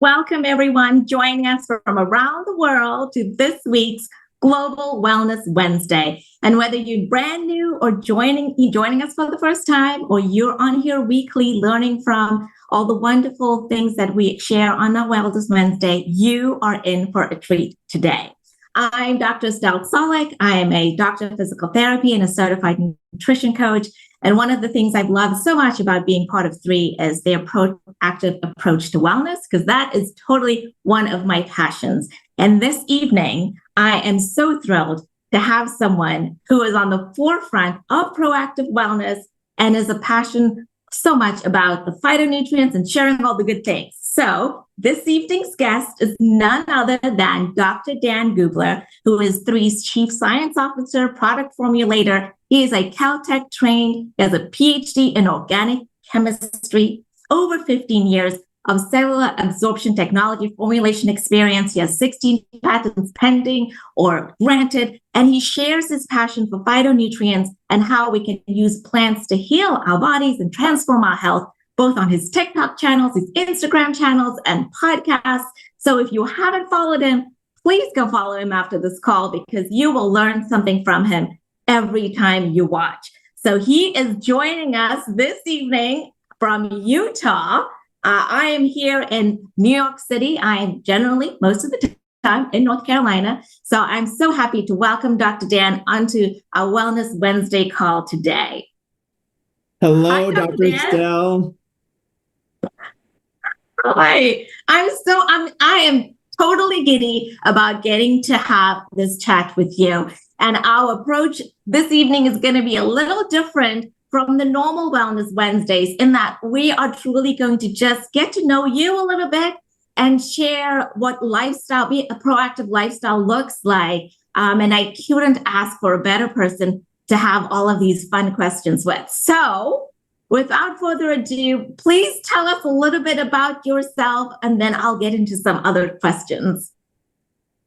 Welcome, everyone, joining us from around the world to this week's Global Wellness Wednesday. And whether you're brand new or joining us for the first time, or you're on here weekly learning from all the wonderful things that we share on our Wellness Wednesday, you are in for a treat today. I'm Dr. Estelle Solik. I am a doctor of physical therapy and a certified nutrition coach. And one of the things I've loved so much about being part of Three is their proactive approach to wellness, because that is totally one of my passions. And this evening, I am so thrilled to have someone who is on the forefront of proactive wellness and is a passion so much about the phytonutrients and sharing all the good things. So this evening's guest is none other than Dr. Dan Gubler, who is Three's Chief Science Officer, product formulator. He is a Caltech trained, he has a PhD in organic chemistry, over 15 years of cellular absorption technology formulation experience. He has 16 patents pending or granted, and he shares his passion for phytonutrients and how we can use plants to heal our bodies and transform our health, both on his TikTok channels, his Instagram channels, and podcasts. So if you haven't followed him, please go follow him after this call, because you will learn something from him every time you watch. So he is joining us this evening from Utah. I am here in New York City. I am generally, most of the time, in North Carolina. So I'm so happy to welcome Dr. Dan onto our Wellness Wednesday call today. Hello, Hi, Dr. Estelle. Hi. I am totally giddy about getting to have this chat with you. And our approach this evening is going to be a little different from the normal Wellness Wednesdays, in that we are truly going to just get to know you a little bit and share what lifestyle, a proactive lifestyle looks like. And I couldn't ask for a better person to have all of these fun questions with. So without further ado, please tell us a little bit about yourself, and then I'll get into some other questions.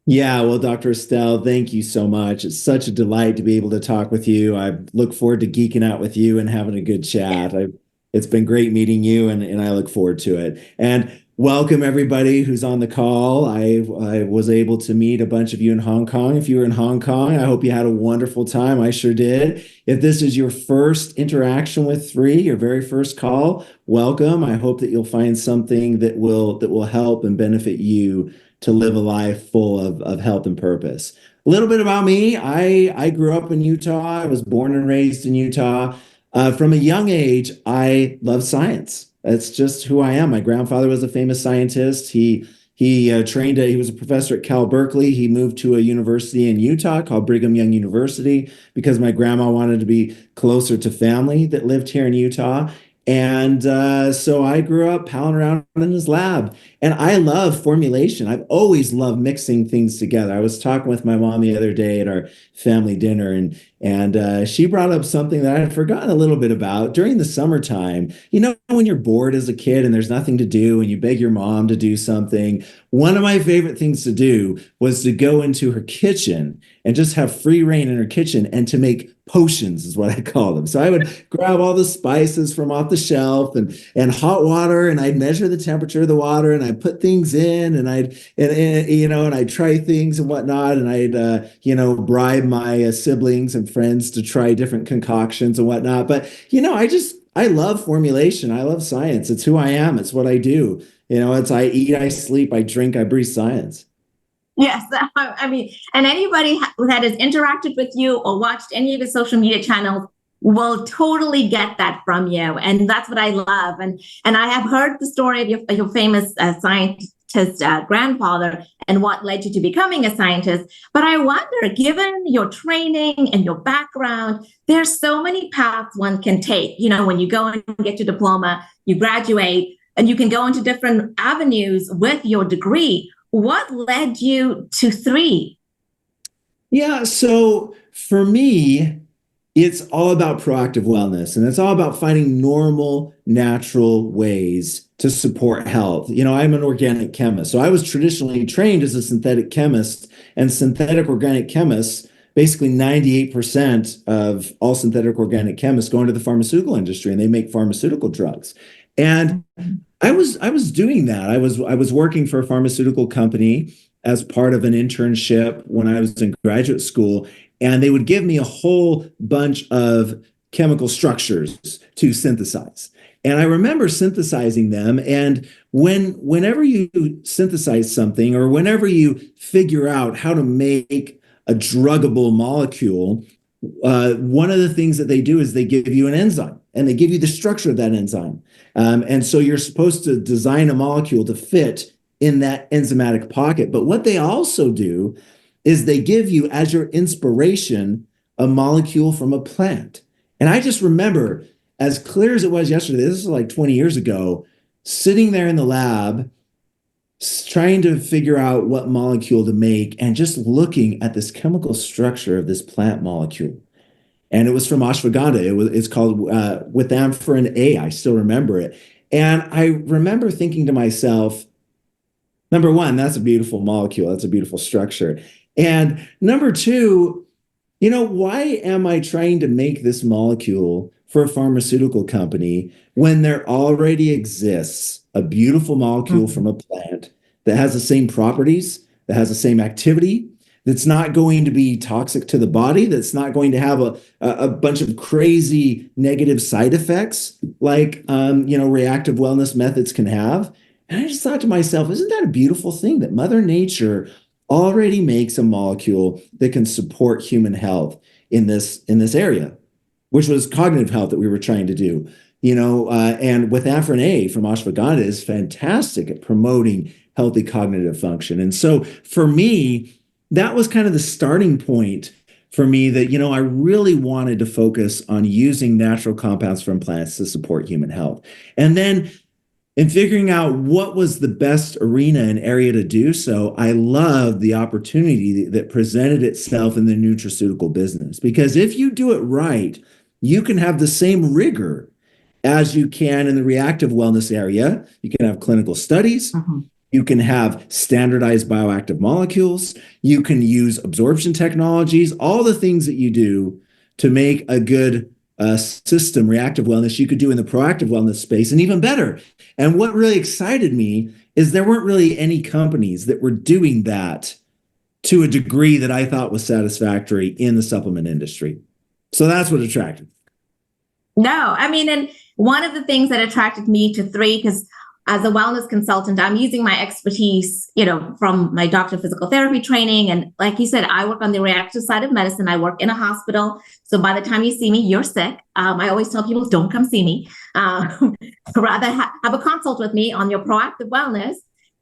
Yeah, well, Dr. Estelle, thank you so much. It's such a delight to be able to talk with you. I look forward to geeking out with you and having a good chat. It's been great meeting you, and I look forward to it. And welcome everybody who's on the call. I was able to meet a bunch of you in Hong Kong. If you were in Hong Kong, I hope you had a wonderful time. I sure did. If this is your first interaction with Three, your very first call, welcome. I hope that you'll find something that will help and benefit you to live a life full of health and purpose. A little bit about me. I grew up in Utah. I was born and raised in Utah. From a young age, I love science. That's just who I am. My grandfather was a famous scientist. He was a professor at Cal Berkeley. He moved to a university in Utah called Brigham Young University because my grandma wanted to be closer to family that lived here in Utah. And so I grew up palling around in his lab, and I love formulation. I've always loved mixing things together. I was talking with my mom the other day at our family dinner, and she brought up something that I had forgotten a little bit about. During the summertime, you know, when you're bored as a kid and there's nothing to do and you beg your mom to do something, one of my favorite things to do was to go into her kitchen and just have free reign in her kitchen and to make potions, is what I call them. So I would grab all the spices from off the shelf and hot water, and I'd measure the temperature of the water, and I'd put things in, and I'd try things and whatnot, and I'd bribe my siblings and friends to try different concoctions and whatnot. But I love formulation. I love science. It's who I am. It's what I do. I eat, I sleep, I drink, I breathe science. Yes, I mean, and anybody that has interacted with you or watched any of the social media channels will totally get that from you, and that's what I love. And I have heard the story of your famous scientist grandfather and what led you to becoming a scientist. But I wonder, given your training and your background, there's so many paths one can take. You know, when you go and get your diploma, you graduate, and you can go into different avenues with your degree. What led you to Three? Yeah, so for me, it's all about proactive wellness, and it's all about finding normal, natural ways to support health. I'm an organic chemist, so I was traditionally trained as a synthetic chemist, and synthetic organic chemists, basically 98% of all synthetic organic chemists go into the pharmaceutical industry, and they make pharmaceutical drugs. And I was doing that. I was working for a pharmaceutical company as part of an internship when I was in graduate school, and they would give me a whole bunch of chemical structures to synthesize. And I remember synthesizing them. And whenever you synthesize something, or whenever you figure out how to make a druggable molecule, one of the things that they do is they give you an enzyme, and they give you the structure of that enzyme. And so you're supposed to design a molecule to fit in that enzymatic pocket. But what they also do is they give you, as your inspiration, a molecule from a plant. And I just remember, as clear as it was yesterday, this is like 20 years ago, sitting there in the lab, trying to figure out what molecule to make, and just looking at this chemical structure of this plant molecule. And it was from ashwagandha. It's called withamphorin A. I still remember it. And I remember thinking to myself, number one, that's a beautiful molecule. That's a beautiful structure. And number two, why am I trying to make this molecule for a pharmaceutical company when there already exists a beautiful molecule from a plant that has the same properties, that has the same activity, that's not going to be toxic to the body, that's not going to have a bunch of crazy negative side effects like reactive wellness methods can have? And I just thought to myself, isn't that a beautiful thing that Mother Nature already makes a molecule that can support human health in this area, which was cognitive health that we were trying to do. And withamphorin A from ashwagandha is fantastic at promoting healthy cognitive function. And so for me, that was kind of the starting point for me that, I really wanted to focus on using natural compounds from plants to support human health. And then in figuring out what was the best arena and area to do so, I loved the opportunity that presented itself in the nutraceutical business. Because if you do it right, you can have the same rigor as you can in the reactive wellness area. You can have clinical studies. You can have standardized bioactive molecules. You can use absorption technologies, all the things that you do to make a good system, reactive wellness, you could do in the proactive wellness space, and even better. And what really excited me is there weren't really any companies that were doing that to a degree that I thought was satisfactory in the supplement industry. So that's what attracted me. No, and one of the things that attracted me to Three, because as a wellness consultant, I'm using my expertise, from my doctor of physical therapy training. And like you said, I work on the reactive side of medicine. I work in a hospital. So by the time you see me, you're sick. I always tell people, don't come see me. Rather have a consult with me on your proactive wellness.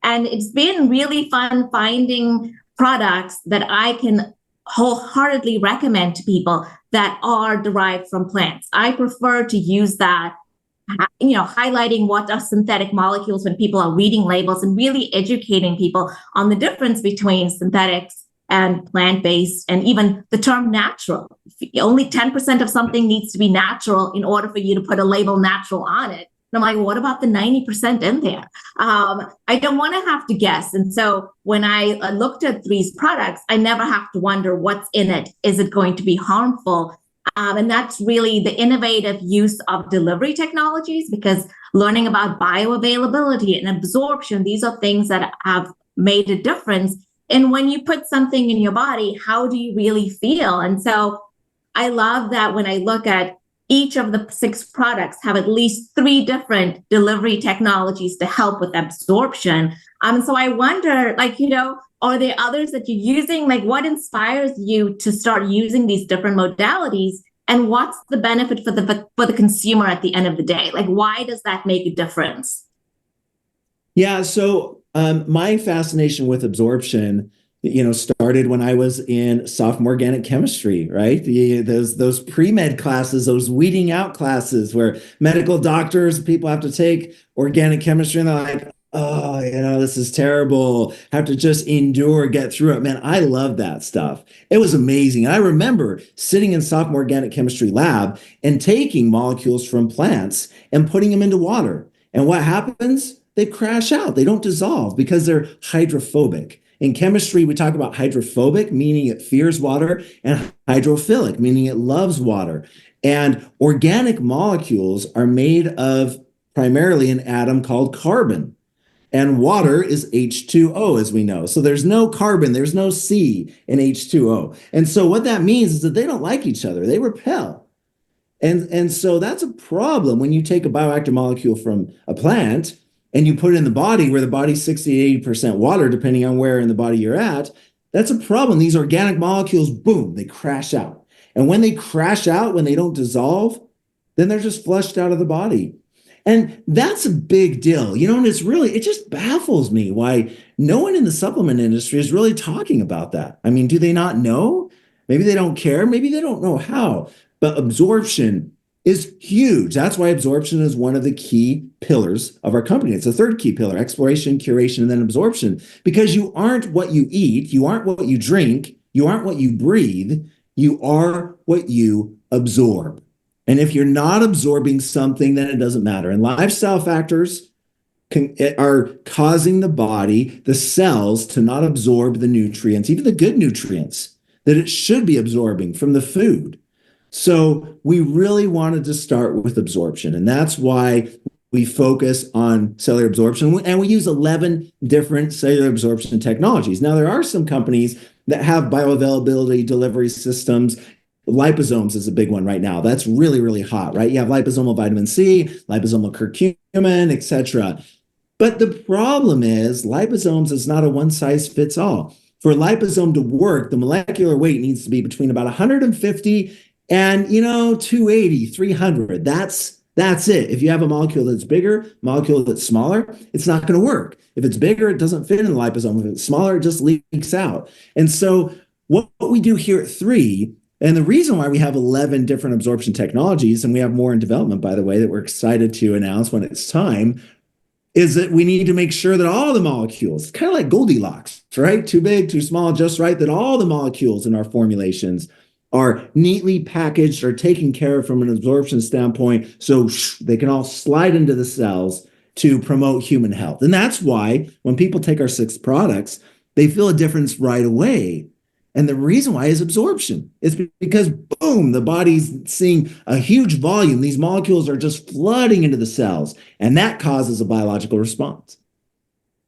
And it's been really fun finding products that I can wholeheartedly recommend to people that are derived from plants. I prefer to use that, highlighting what are synthetic molecules when people are reading labels, and really educating people on the difference between synthetics and plant-based, and even the term natural. Only 10% of something needs to be natural in order for you to put a label natural on it. And I'm like, what about the 90% in there? I don't want to have to guess. And so when I looked at Three's products, I never have to wonder what's in it. Is it going to be harmful? And that's really the innovative use of delivery technologies, because learning about bioavailability and absorption, these are things that have made a difference. And when you put something in your body, how do you really feel? And so I love that when I look at each of the 6 products have at least 3 different delivery technologies to help with absorption. So I wonder, are there others that you're using? Like, what inspires you to start using these different modalities? And what's the benefit for the consumer at the end of the day? Like, why does that make a difference? Yeah, so my fascination with absorption, started when I was in sophomore organic chemistry, right? Those pre-med classes, those weeding out classes where medical doctors, people have to take organic chemistry, and they're like, oh, this is terrible. Have to just endure, get through it. Man, I love that stuff. It was amazing. I remember sitting in sophomore organic chemistry lab and taking molecules from plants and putting them into water. And what happens? They crash out. They don't dissolve because they're hydrophobic. In chemistry, we talk about hydrophobic, meaning it fears water, and hydrophilic, meaning it loves water. And organic molecules are made of primarily an atom called carbon. And water is H2O, as we know. So there's no carbon, there's no C in H2O. And so what that means is that they don't like each other, they repel. And so that's a problem when you take a bioactive molecule from a plant and you put it in the body where the body's 60 to 80% water, depending on where in the body you're at. That's a problem. These organic molecules, boom, they crash out. And when they crash out, when they don't dissolve, then they're just flushed out of the body. And that's a big deal, and it just baffles me why no one in the supplement industry is really talking about that. I mean, do they not know? Maybe they don't care. Maybe they don't know how. But absorption is huge. That's why absorption is one of the key pillars of our company. It's the third key pillar: exploration, curation, and then absorption. Because you aren't what you eat, you aren't what you drink, you aren't what you breathe, you are what you absorb. And if you're not absorbing something, then it doesn't matter. And lifestyle factors are causing the body, the cells, to not absorb the nutrients, even the good nutrients that it should be absorbing from the food. So we really wanted to start with absorption. And that's why we focus on cellular absorption. And we use 11 different cellular absorption technologies. Now, there are some companies that have bioavailability delivery systems. Liposomes is a big one right now. That's really, really hot, right? You have liposomal vitamin C, liposomal curcumin, etc. But the problem is liposomes is not a one size fits all. For a liposome to work, the molecular weight needs to be between about 150 and 280, 300. That's it. If you have a molecule that's bigger, molecule that's smaller, it's not going to work. If it's bigger, it doesn't fit in the liposome. If it's smaller, it just leaks out. And so what we do here at Three, and the reason why we have 11 different absorption technologies, and we have more in development, by the way, that we're excited to announce when it's time, is that we need to make sure that all the molecules, kind of like Goldilocks, right? Too big, too small, just right, that all the molecules in our formulations are neatly packaged or taken care of from an absorption standpoint so they can all slide into the cells to promote human health. And that's why when people take our 6 products, they feel a difference right away. And the reason why is absorption. It's because, boom, the body's seeing a huge volume. These molecules are just flooding into the cells, and that causes a biological response.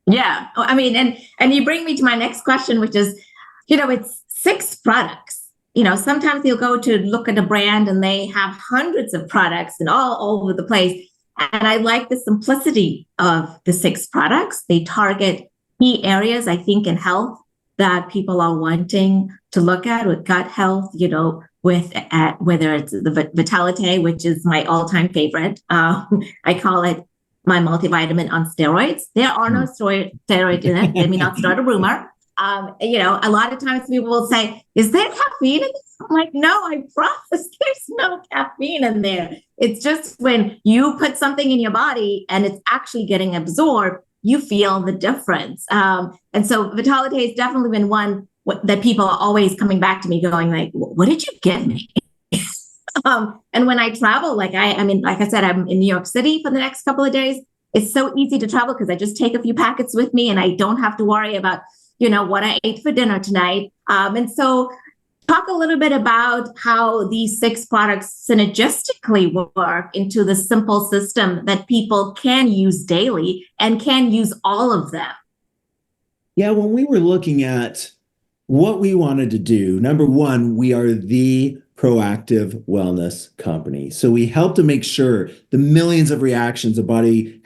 Yeah. I mean, and you bring me to my next question, which is, it's 6 products. Sometimes you'll go to look at a brand and they have hundreds of products and all over the place. And I like the simplicity of the 6 products. They target key areas, I think, in health that people are wanting to look at, with gut health, with whether it's the Vitality, which is my all-time favorite. I call it my multivitamin on steroids. There are no steroids in it. Let me not start a rumor. A lot of times people will say, is there caffeine in this? I'm like, no, I promise there's no caffeine in there. It's just when you put something in your body and it's actually getting absorbed, you feel the difference. And so Vitality has definitely been one that people are always coming back to me going like, what did you give me? And when I travel, like I said, I'm in New York City for the next couple of days. It's so easy to travel because I just take a few packets with me and I don't have to worry about, what I ate for dinner tonight. And so talk a little bit about how these 6 products synergistically work into the simple system that people can use daily and can use all of them. Yeah, when we were looking at what we wanted to do, number one, we are the proactive wellness company. So we help to make sure the millions of reactions the body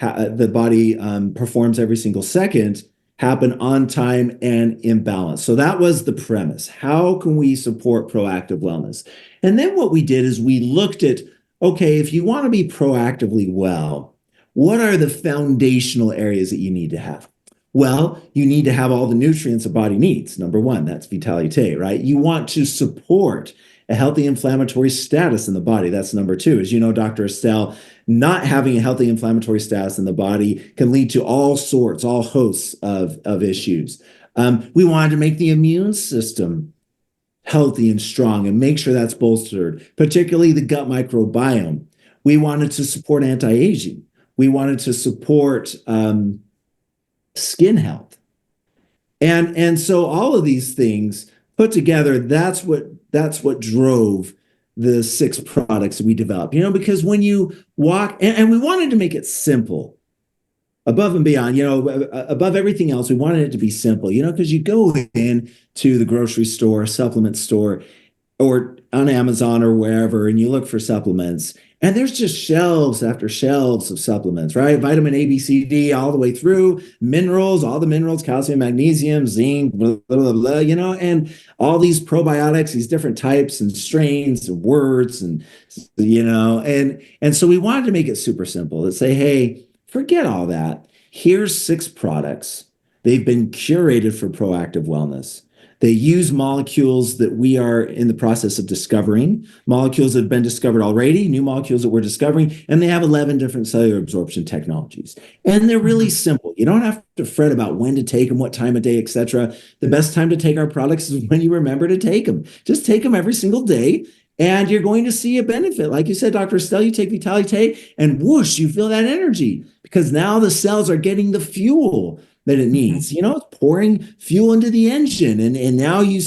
performs every single second happen on time and in balance. So that was the premise. How can we support proactive wellness? And then what we did is we looked at, okay, if you want to be proactively well, what are the foundational areas that you need to have? Well, you need to have all the nutrients the body needs. Number one, that's Vitality, right? You want to support a healthy inflammatory status in the body. That's number 2. As you know, Dr. Estelle, not having a healthy inflammatory status in the body can lead to all hosts of issues. We wanted to make the immune system healthy and strong and make sure that's bolstered, particularly the gut microbiome. We wanted to support anti-aging. We wanted to support skin health. And so all of these things put together, that's what drove the 6 products we developed, because when you walk, and we wanted to make it simple above and beyond, above everything else, we wanted it to be simple, because you go in to the grocery store, supplement store, or on Amazon or wherever, and you look for supplements, and there's just shelves after shelves of supplements, right? Vitamin A, B, C, D, all the way through, minerals, all the minerals, calcium, magnesium, zinc, blah, blah, blah, and all these probiotics, these different types and strains and words, and, and so we wanted to make it super simple to say, hey, forget all that. Here's 6 products. They've been curated for proactive wellness. They use molecules that we are in the process of discovering, molecules that have been discovered already, new molecules that we're discovering, and they have 11 different cellular absorption technologies. And they're really simple. You don't have to fret about when to take them, what time of day, etc. The best time to take our products is when you remember to take them. Just take them every single day, and you're going to see a benefit. Like you said, Dr. Estelle, you take Vitalite, and whoosh, you feel that energy, because now the cells are getting the fuel that it needs. It's pouring fuel into the engine, and now you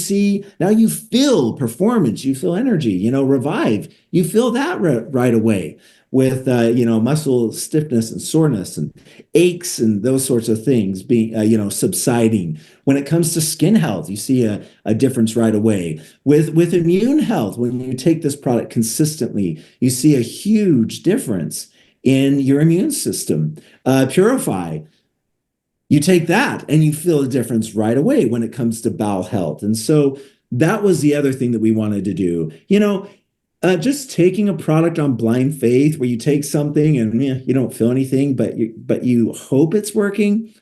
feel performance, you feel energy, revive, you feel that right away with muscle stiffness and soreness and aches and those sorts of things being subsiding. When it comes to skin health, you see a difference right away. With immune health, when you take this product consistently, you see a huge difference in your immune system. Purify, you take that and you feel a difference right away when it comes to bowel health. And so that was the other thing that we wanted to do. Just taking a product on blind faith, where you take something and you don't feel anything, but you hope it's working.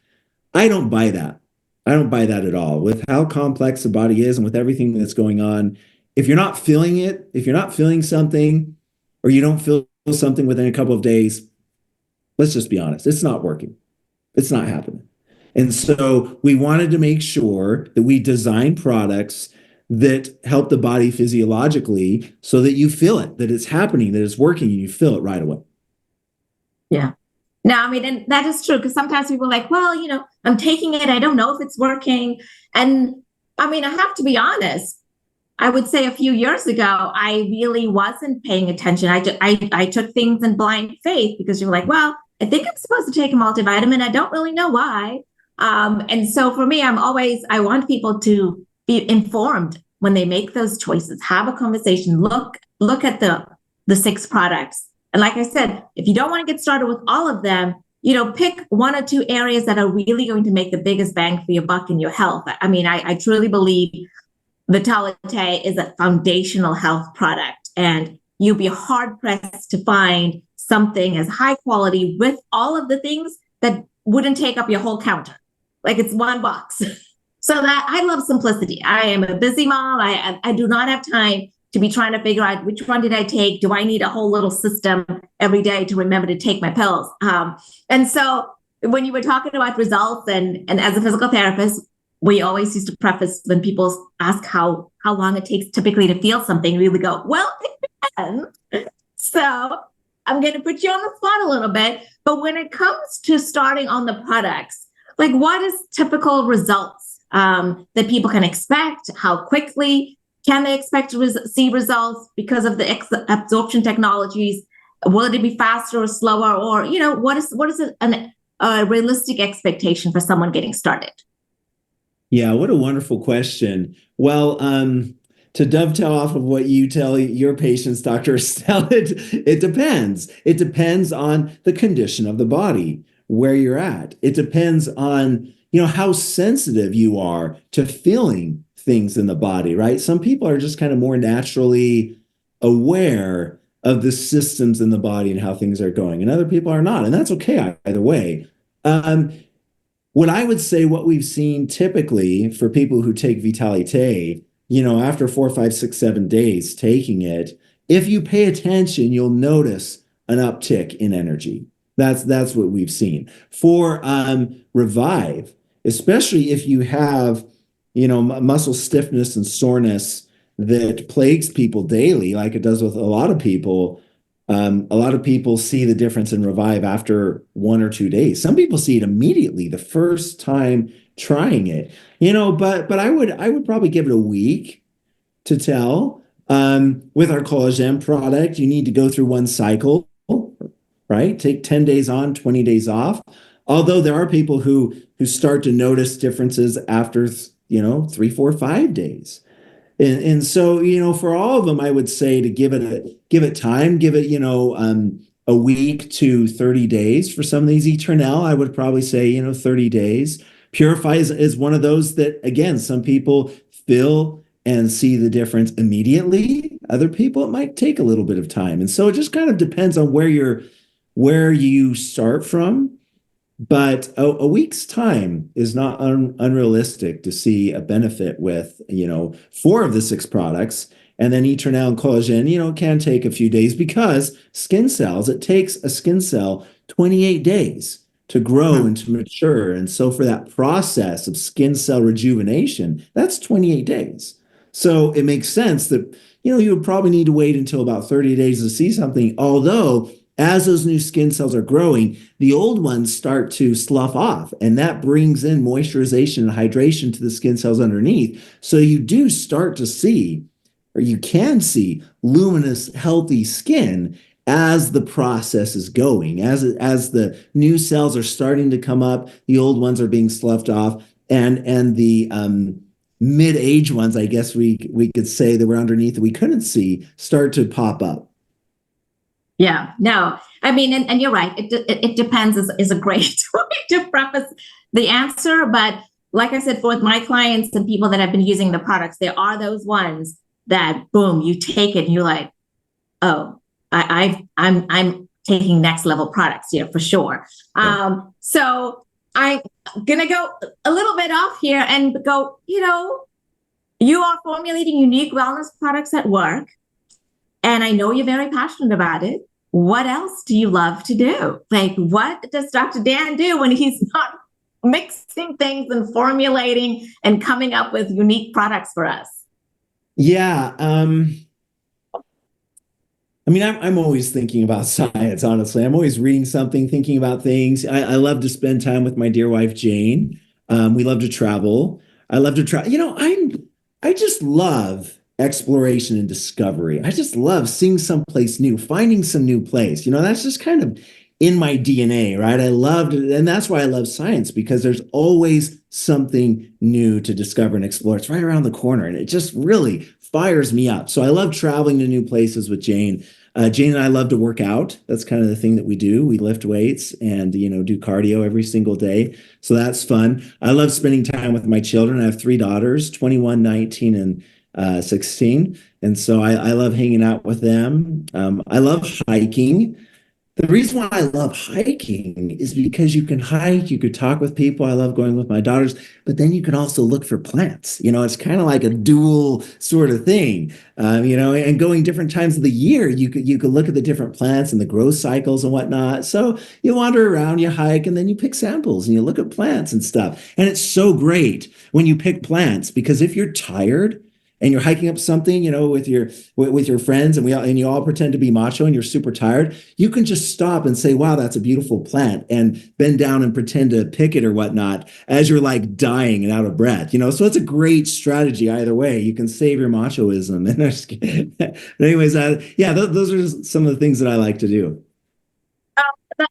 I don't buy that. I don't buy that at all. With how complex the body is and with everything that's going on, if you're not feeling it, if you're not feeling something, or you don't feel something within a couple of days, let's just be honest, it's not working. It's not happening. And so we wanted to make sure that we design products that help the body physiologically so that you feel it, that it's happening, that it's working, and you feel it right away. Yeah. No, I mean, and that is true, because sometimes people are like, well, I'm taking it, I don't know if it's working. And I mean, I have to be honest. I would say a few years ago, I really wasn't paying attention. I took things in blind faith, because you're like, well, I think I'm supposed to take a multivitamin. I don't really know why. And so for me, I want people to be informed when they make those choices. Have a conversation. Look at the 6 products. And like I said, if you don't want to get started with all of them, pick 1 or 2 areas that are really going to make the biggest bang for your buck in your health. I mean, I truly believe Vitalite is a foundational health product, and you'll be hard pressed to find something as high quality with all of the things that wouldn't take up your whole counter. Like, it's 1 box. So that I love simplicity. I am a busy mom. I do not have time to be trying to figure out which one did I take. Do I need a whole little system every day to remember to take my pills? And so when you were talking about results, and as a physical therapist, we always used to preface when people ask how long it takes typically to feel something, we would go, well, it depends. So I'm going to put you on the spot a little bit. But when it comes to starting on the products, like, what is typical results that people can expect? How quickly can they expect to see results because of the absorption technologies? Will it be faster or slower? Or, what is a realistic expectation for someone getting started? Yeah, what a wonderful question. Well, to dovetail off of what you tell your patients, Dr. Estelle, it depends. It depends on the condition of the body, where you're at. It depends on, how sensitive you are to feeling things in the body, right? Some people are just kind of more naturally aware of the systems in the body and how things are going, and other people are not. And that's okay either way. What I would say, what we've seen typically for people who take Vitalite, after 4, 5, 6, 7 days taking it, if you pay attention, you'll notice an uptick in energy. That's what we've seen. For Revive, especially if you have, muscle stiffness and soreness that plagues people daily, like it does with a lot of people see the difference in Revive after 1 or 2 days. Some people see it immediately the first time trying it, but I would probably give it a week to tell. With our collagen product, you need to go through one cycle, right? Take 10 days on, 20 days off. Although there are people who start to notice differences after, 3, 4, 5 days. And so, for all of them, I would say to give it time, give it, a week to 30 days. For some of these Eternal, I would probably say, 30 days. Purify is one of those that, again, some people feel and see the difference immediately. Other people, it might take a little bit of time. And so it just kind of depends on where you start from. But a week's time is not unrealistic to see a benefit with, 4 of the 6 products. And then Eternal and collagen, can take a few days because skin cells, it takes a skin cell 28 days to grow and to mature. And so for that process of skin cell rejuvenation, that's 28 days. So it makes sense that, you would probably need to wait until about 30 days to see something. Although, as those new skin cells are growing, the old ones start to slough off, and that brings in moisturization and hydration to the skin cells underneath. So you do start to see, or you can see, luminous, healthy skin as the process is going, as the new cells are starting to come up, the old ones are being sloughed off, and the mid-age ones, I guess we could say, that were underneath that we couldn't see, start to pop up. Yeah, no, I mean, and you're right. It depends is a great way to preface the answer. But like I said, for my clients and people that have been using the products, there are those ones that, boom, you take it and you're like, oh, I'm taking next level products here for sure. Yeah. So I'm gonna go a little bit off here and go, you are formulating unique wellness products at work. And I know you're very passionate about it. What else do you love to do? Like, what does Dr. Dan do when he's not mixing things and formulating and coming up with unique products for us? Yeah. I mean, I'm always thinking about science, honestly. I'm always reading something, thinking about things. I love to spend time with my dear wife, Jane. We love to travel. I love to travel. I just love exploration and discovery. I just love seeing someplace new, finding some new place. That's just kind of in my DNA, right? I loved it. And that's why I love science, because there's always something new to discover and explore. It's right around the corner, and it just really fires me up. So I love traveling to new places with Jane. Jane and I love to work out. That's kind of the thing that we do. We lift weights and, do cardio every single day. So that's fun. I love spending time with my children. I have 3 daughters, 21, 19, and 16. And so I love hanging out with them. I love hiking. The reason why I love hiking is because you can hike, you could talk with people. I love going with my daughters, but then you can also look for plants. It's kind of like a dual sort of thing, and going different times of the year, you could look at the different plants and the growth cycles and whatnot. So you wander around, you hike, and then you pick samples and you look at plants and stuff. And it's so great when you pick plants, because if you're tired and you're hiking up something, with your friends, and you all pretend to be macho and you're super tired, you can just stop and say, wow, that's a beautiful plant, and bend down and pretend to pick it or whatnot as you're like dying and out of breath, so it's a great strategy either way. You can save your machoism. But anyways, those are some of the things that I like to do.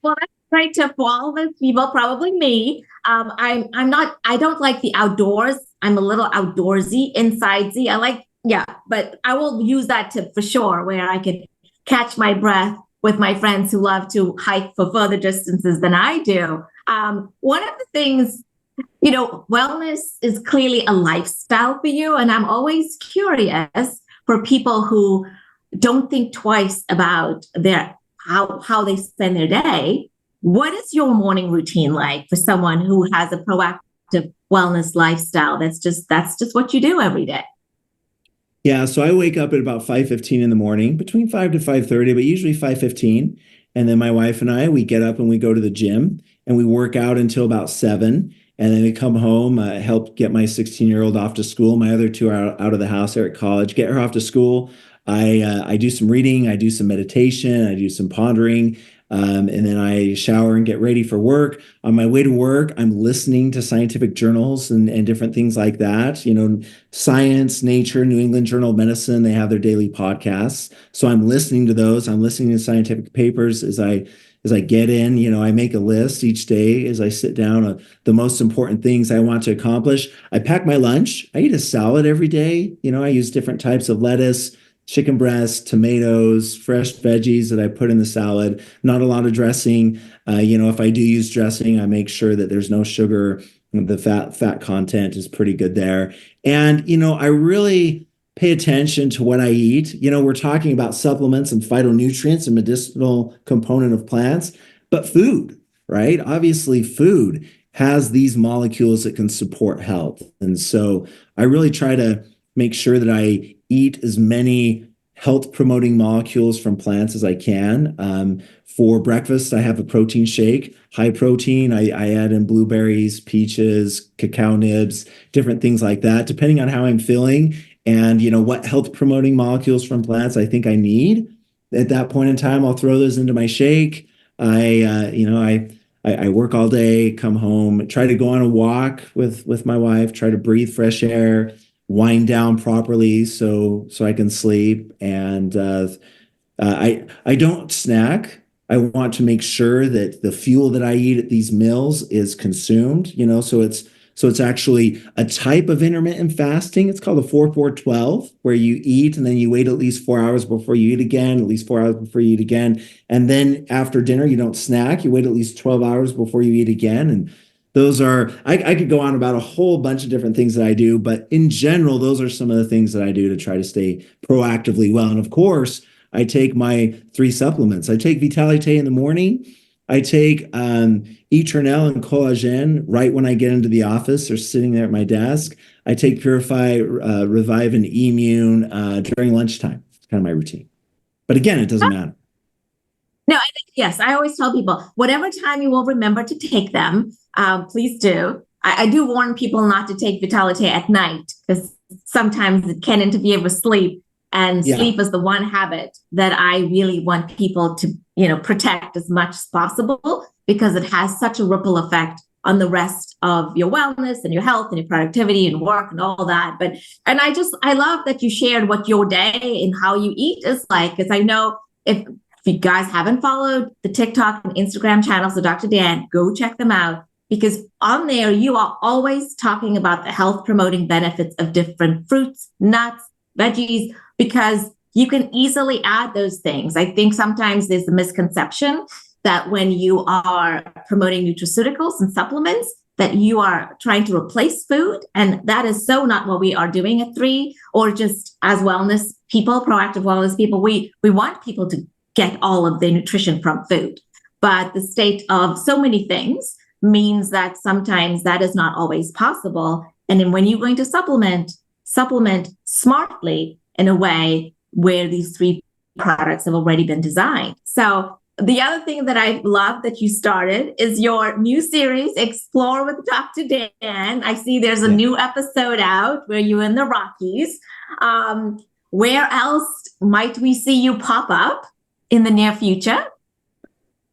Well, that's right to for all the people, probably me. I don't like the outdoors. I'm a little outdoorsy, insidesy. But I will use that tip for sure, where I can catch my breath with my friends who love to hike for further distances than I do. One of the things, wellness is clearly a lifestyle for you. And I'm always curious for people who don't think twice about how they spend their day. What is your morning routine like for someone who has a proactive wellness lifestyle? That's just what you do every day. Yeah, so I wake up at about 5:15 in the morning, between 5 to 5:30, but usually 5:15. And then my wife and we get up and we go to the gym and we work out until about 7. And then we come home, help get my 16-year-old off to school. My other 2 are out of the house. They're at college. Get her off to school. I do some reading. I do some meditation. I do some pondering. And then I shower and get ready for work. On my way to work, I'm listening to scientific journals and different things like that. Science, Nature, New England Journal of Medicine, they have their daily podcasts. So I'm listening to those. I'm listening to scientific papers as I get in. I make a list each day as I sit down of the most important things I want to accomplish. I pack my lunch. I eat a salad every day. I use different types of lettuce, chicken breast, tomatoes, fresh veggies that I put in the salad. Not a lot of dressing. If I do use dressing, I make sure that there's no sugar. The fat content is pretty good there. And, I really pay attention to what I eat. We're talking about supplements and phytonutrients and medicinal component of plants, but food, right? Obviously, food has these molecules that can support health. And so I really try to make sure that I eat as many health promoting molecules from plants as I can. For breakfast, I have a protein shake, high protein. I add in blueberries, peaches, cacao nibs, different things like that, depending on how I'm feeling and what health promoting molecules from plants I think I need. At that point in time, I'll throw those into my shake. I work all day, come home, try to go on a walk with my wife, try to breathe fresh air, wind down properly so I can sleep. And I don't snack. I want to make sure that the fuel that I eat at these meals is consumed. So it's actually a type of intermittent fasting. It's called a 4-4-12, where you eat and then you wait at least 4 hours before you eat again, at least 4 hours before you eat again. And then after dinner, you don't snack. You wait at least 12 hours before you eat again. And those are, I could go on about a whole bunch of different things that I do, but in general, those are some of the things that I do to try to stay proactively well. And of course, I take my 3 supplements. I take Vitalite in the morning. I take Eternel and Collagen right when I get into the office or sitting there at my desk. I take Purify, Revive, and Immune during lunchtime. It's kind of my routine. But again, it doesn't matter. No, I think, yes, I always tell people, whatever time you will remember to take them, please do. I do warn people not to take Vitality at night because sometimes it can interfere with sleep. And sleep is the one habit that I really want people to, protect as much as possible because it has such a ripple effect on the rest of your wellness and your health and your productivity and work and all that. And I love that you shared what your day and how you eat is like, because I know if you guys haven't followed the TikTok and Instagram channels of Dr. Dan, go check them out because on there, you are always talking about the health promoting benefits of different fruits, nuts, veggies, because you can easily add those things. I think sometimes there's a misconception that when you are promoting nutraceuticals and supplements, that you are trying to replace food. And that is so not what we are doing at Three, or just as wellness people, proactive wellness people. We want people to get all of their nutrition from food. But the state of so many things means that sometimes that is not always possible. And then when you're going to supplement smartly in a way where these 3 products have already been designed. So the other thing that I love that you started is your new series, Explore with Dr. Dan. I see there's a new episode out where you're in the Rockies. Where else might we see you pop up in the near future?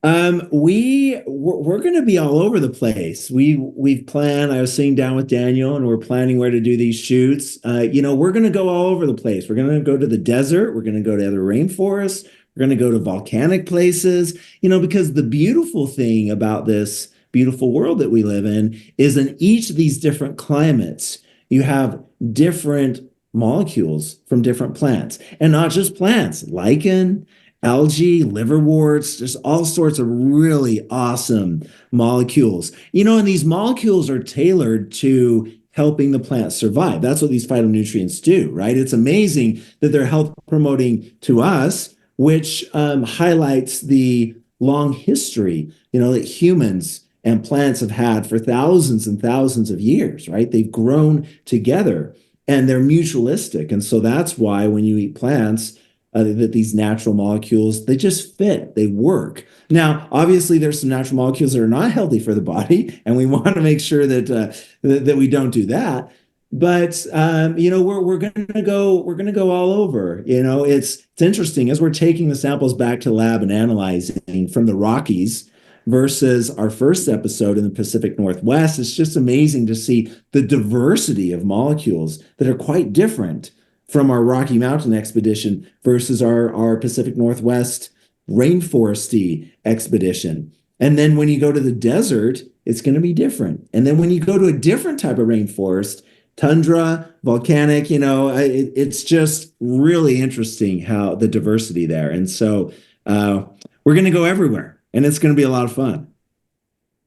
We're going to be all over the place. We've planned. I was sitting down with Daniel, and we're planning where to do these shoots. We're going to go all over the place. We're going to go to the desert. We're going to go to other rainforests. We're going to go to volcanic places. Because the beautiful thing about this beautiful world that we live in is in each of these different climates, you have different molecules from different plants, and not just plants, lichen, algae, liverworts, just all sorts of really awesome molecules. And these molecules are tailored to helping the plant survive. That's what these phytonutrients do, right? It's amazing that they're health promoting to us, which highlights the long history, that humans and plants have had for thousands and thousands of years, right? They've grown together and they're mutualistic. And so that's why when you eat plants, that these natural molecules, they just fit, they work. Now, obviously, there's some natural molecules that are not healthy for the body, and we want to make sure that we don't do that. but we're gonna go all over. It's interesting as we're taking the samples back to the lab and analyzing from the Rockies versus our first episode in the Pacific Northwest. It's just amazing to see the diversity of molecules that are quite different from our Rocky Mountain expedition versus our Pacific Northwest rainforesty expedition. And then when you go to the desert, it's going to be different. And then when you go to a different type of rainforest, tundra, volcanic, it's just really interesting how the diversity there. And so we're going to go everywhere, and it's going to be a lot of fun.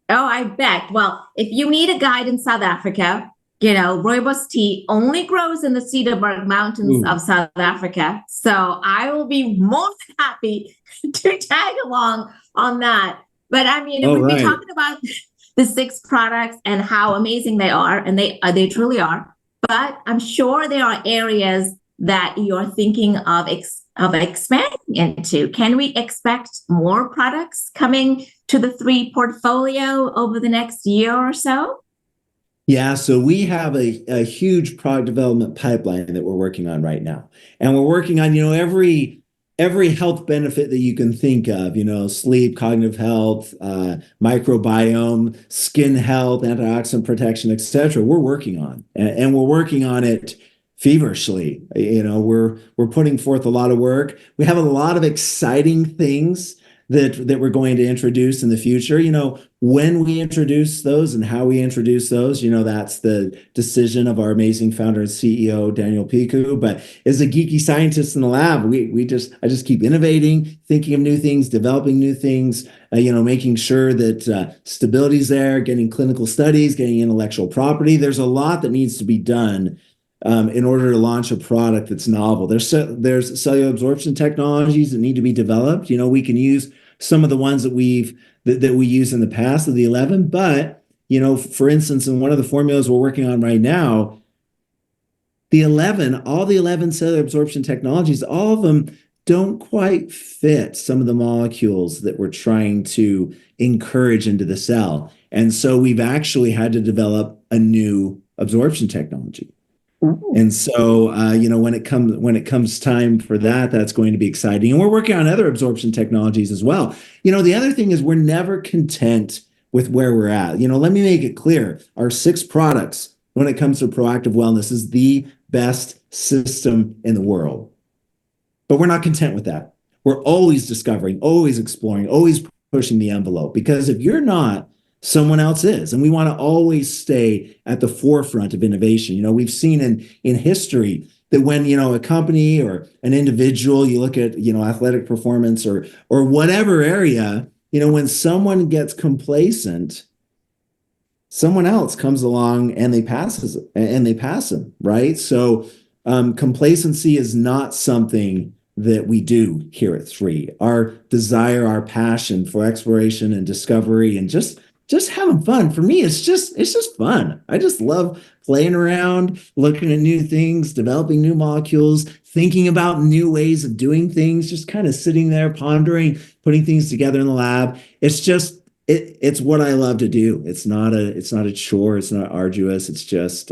Oh, I bet. Well, if you need a guide in South Africa, rooibos tea only grows in the Cederberg Mountains Ooh. of South Africa. So I will be more than happy to tag along on that. But I mean, if All we've been right. talking about the 6 products and how amazing they are, and they truly are. But I'm sure there are areas that you're thinking of expanding into. Can we expect more products coming to the 3 portfolio over the next year or so? Yeah, so we have a huge product development pipeline that we're working on right now. And we're working on, every health benefit that you can think of, sleep, cognitive health, microbiome, skin health, antioxidant protection, etc. We're working on, and we're working on it feverishly. We're putting forth a lot of work. We have a lot of exciting things that we're going to introduce in the future. When we introduce those and how we introduce those, that's the decision of our amazing founder and CEO, Daniel Piku. But as a geeky scientist in the lab, I just keep innovating, thinking of new things, developing new things, making sure that stability's there, getting clinical studies, getting intellectual property. There's a lot that needs to be done in order to launch a product that's novel. There's cellular absorption technologies that need to be developed. We can use some of the ones that we use in the past of the 11, but for instance, in one of the formulas we're working on right now, all the 11 cellular absorption technologies, all of them don't quite fit some of the molecules that we're trying to encourage into the cell. And so we've actually had to develop a new absorption technology. Ooh. And so, when it comes time for that, that's going to be exciting. And we're working on other absorption technologies as well. The other thing is we're never content with where we're at. Let me make it clear. Our 6 products, when it comes to proactive wellness, is the best system in the world. But we're not content with that. We're always discovering, always exploring, always pushing the envelope. Because if you're not, someone else is. And we want to always stay at the forefront of innovation. We've seen in history that when, a company or an individual, you look at, athletic performance or whatever area, when someone gets complacent, someone else comes along and they pass them, right? So complacency is not something that we do here at 3. Our desire, our passion for exploration and discovery and just having fun. For me, it's just fun. I just love playing around, looking at new things, developing new molecules, thinking about new ways of doing things, just kind of sitting there pondering, putting things together in the lab. It's what I love to do. It's not a chore. It's not arduous. It's just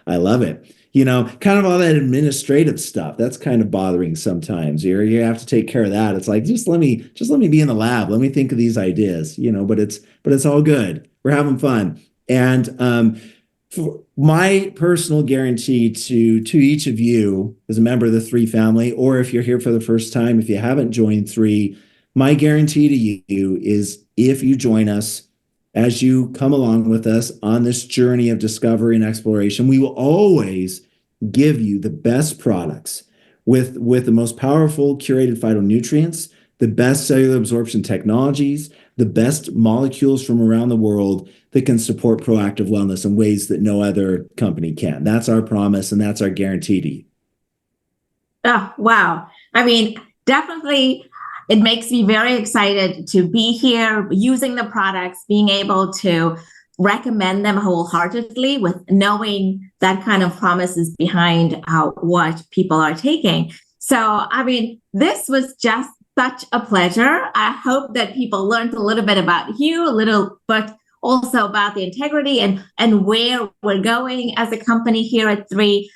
I love it. Kind of all that administrative stuff, that's kind of bothering sometimes. You have to take care of that. It's like, just let me be in the lab. Let me think of these ideas, but it's all good. We're having fun. And for my personal guarantee to each of you as a member of the 3 family, or if you're here for the first time, if you haven't joined 3, my guarantee to you is if you join us, as you come along with us on this journey of discovery and exploration, we will always give you the best products with the most powerful curated phytonutrients, the best cellular absorption technologies, the best molecules from around the world that can support proactive wellness in ways that no other company can. That's our promise, and that's our guarantee to you. Oh, wow. I mean, definitely it makes me very excited to be here using the products, being able to recommend them wholeheartedly with knowing that kind of promises behind what people are taking. So, I mean, this was just such a pleasure. I hope that people learned a little bit about you, a little bit also about the integrity and where we're going as a company here at Three.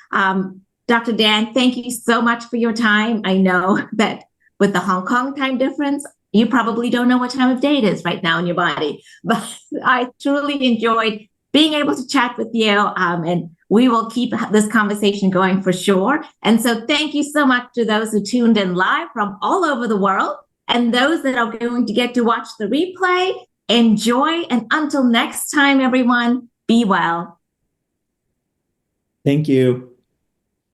Dr. Dan, thank you so much for your time. I know that with the Hong Kong time difference, you probably don't know what time of day it is right now in your body, but I truly enjoyed being able to chat with you, and we will keep this conversation going for sure. And so thank you so much to those who tuned in live from all over the world, and those that are going to get to watch the replay. Enjoy, and until next time, everyone, be well. Thank you.